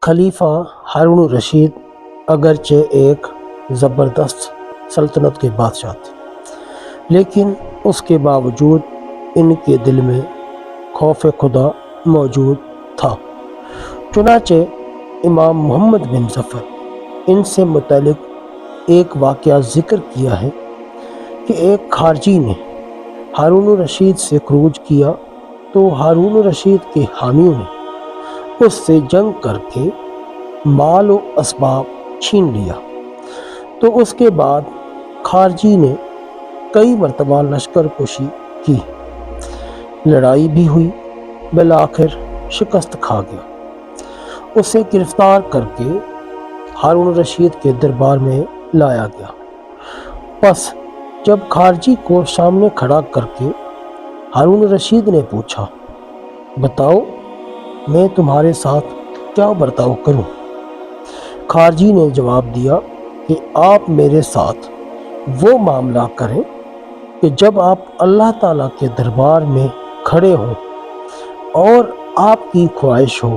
خلیفہ ہارون الرشید اگرچہ ایک زبردست سلطنت کے بادشاہ تھے، لیکن اس کے باوجود ان کے دل میں خوف خدا موجود تھا۔ چنانچہ امام محمد بن ظفر ان سے متعلق ایک واقعہ ذکر کیا ہے کہ ایک خارجی نے ہارون الرشید سے خروج کیا تو ہارون الرشید کے حامیوں نے اس سے جنگ کر کے مال و اسباب چھین لیا۔ تو اس کے بعد خارجی نے کئی مرتبہ لشکر کشی کی، لڑائی بھی ہوئی، بالآخر شکست کھا گیا۔ اسے گرفتار کر کے ہارون الرشید کے دربار میں لایا گیا۔ پس جب خارجی کو سامنے کھڑا کر کے ہارون الرشید نے پوچھا، بتاؤ میں تمہارے ساتھ کیا برتاؤ کروں؟ خارجی نے جواب دیا کہ آپ میرے ساتھ وہ معاملہ کریں کہ جب آپ اللہ تعالیٰ کے دربار میں کھڑے ہوں اور آپ کی خواہش ہو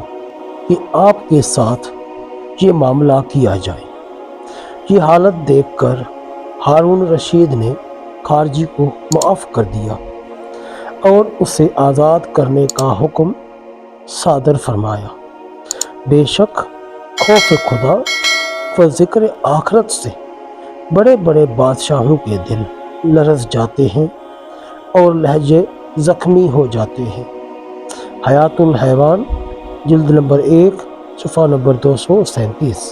کہ آپ کے ساتھ یہ معاملہ کیا جائے۔ یہ حالت دیکھ کر ہارون الرشید نے خارجی کو معاف کر دیا اور اسے آزاد کرنے کا حکم صادر فرمایا۔ بے شک خوف خدا و ذکر آخرت سے بڑے بڑے بادشاہوں کے دل لرز جاتے ہیں اور لہجے زخمی ہو جاتے ہیں۔ حیات الحیوان جلد نمبر 1 صفحہ نمبر 237۔